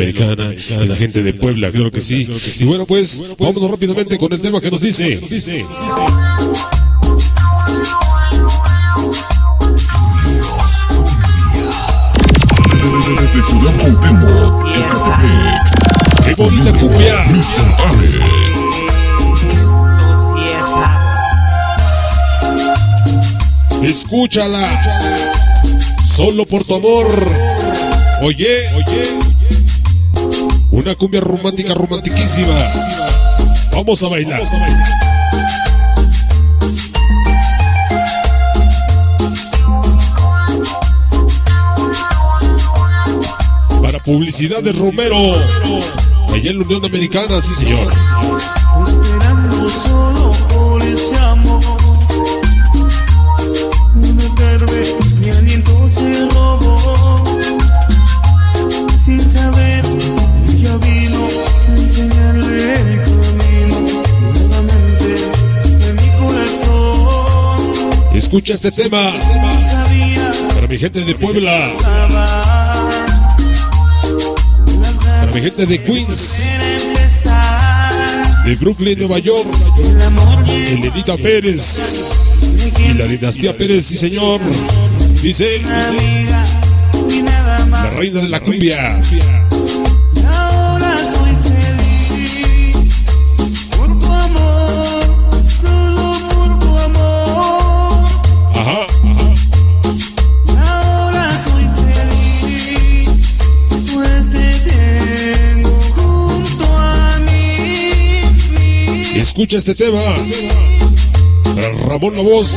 Americana, a la gente de Puebla, claro que sí. Y bueno, pues, vámonos rápidamente con el tema que nos dice. Desde Ciudad Cuauhtémoc, Ecatepec. ¡Qué bonita cumbia! Mr. Alex. Escúchala. Solo por tu amor. Oye. Una cumbia romántica, romantiquísima. Vamos a bailar. Para publicidad de Romero. Allá en la Unión Americana, sí señor. Esperando solo por ese amor. Una tarde mi aliento se robó. Sin saber, ella vino a enseñarle el camino nuevamente de mi corazón. Escucha este tema. Para mi gente de Puebla. Para mi gente de Queens. De Brooklyn, Nueva York. Elenita Pérez. Y la dinastía Pérez, sí señor. Dice. La reina de la cumbia. Ahora soy feliz por tu amor, solo por tu amor. Ajá. Ahora soy feliz, pues te tengo junto a mí. Escucha este tema. Para Ramón La Voz.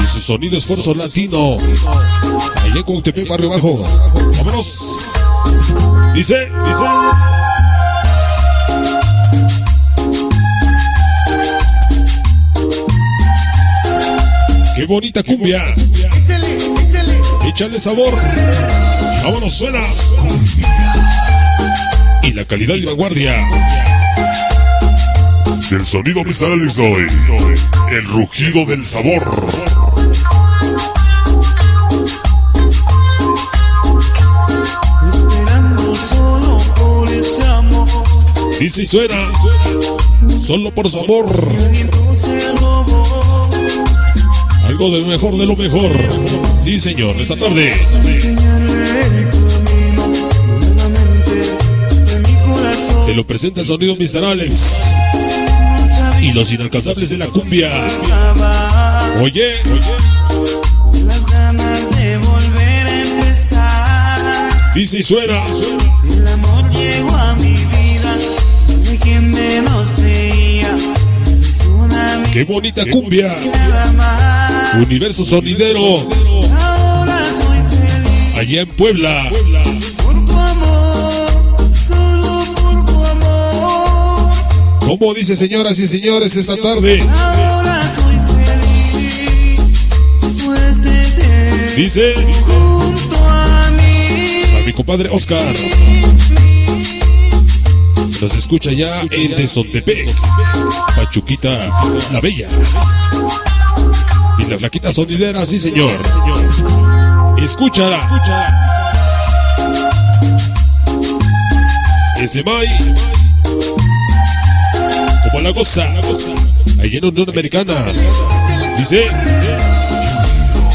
Y su sonido esfuerzo latino. Allá en Cuauhtémoc, barrio bajo. Vámonos. Dice. Qué bonita cumbia. Échale sabor. Vámonos, suena. Y la calidad y vanguardia. Del sonido Mr. Alex hoy. El rugido del sabor. Esperando solo por ese amor. Dice y suena. Solo por su amor. Aliento se robó. Algo de lo mejor de lo mejor. Sí, señor, esta tarde. Enseñarle el camino nuevamente de mi corazón. Te lo presenta el sonido Mr. Alex. Y los inalcanzables de la cumbia. Oye. Las ganas de volver a empezar. Dice y suena. El amor llegó a mi vida de quien menos creía. Es una amiga, Qué bonita cumbia. nada más. Universo sonidero. Ahora soy feliz Allá en Puebla. por tu amor, solo por tu amor. ¿Cómo dice, señoras y señores, esta tarde? Ahora soy feliz, pues te tengo Dice junto a mí. a mi compadre Oscar. Nos escucha ya en Tezontepec, Pachuquita la Bella. Y la flaquita sonidera, sí señor. Escúchala. Ese May. Como la goza. Ahí en Unión Americana. Dice.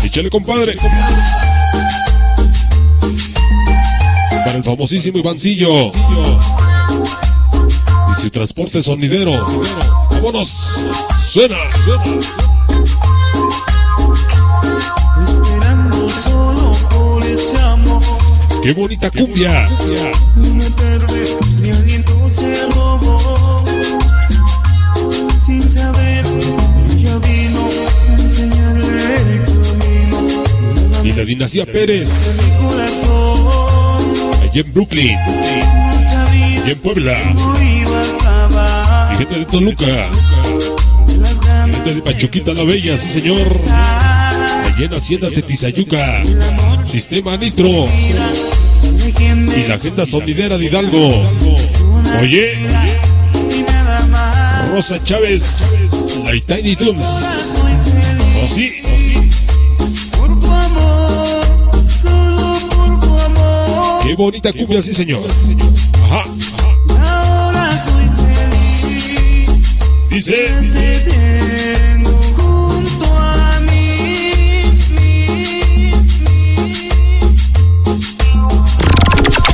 Échale, compadre. Para el famosísimo Ivancillo. Y su transporte sonidero. Vámonos. Suena. Esperando solo por ese amor. Qué bonita cumbia. Una tarde mi aliento se robó. Sin saber, ella vino a enseñarle el camino Y la dinastía Pérez. corazón. Allí en Brooklyn. No sabía Y en Puebla. cómo iba a acabar. Y gente de Toluca. Las ganas Gente de Pachuquita la Bella, sí señor. Allí en Haciendas de Tizayuca. Sistema Nitro. de quien Y la agenda sonidera de Hidalgo. Oye. y nada más. Rosa Chávez. La Tiny Toons. Soy feliz Oh sí. por tu amor, solo por tu amor. Qué Qué bonita cumbia, sí señor. Ajá. Ahora soy feliz. Dice. Te tengo junto a mí.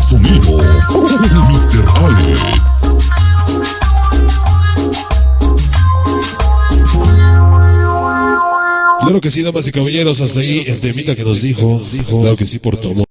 Sonido Mr. Alex. Claro que sí, damas y caballeros, hasta ahí el temita que nos dijo. Claro que sí, por todo.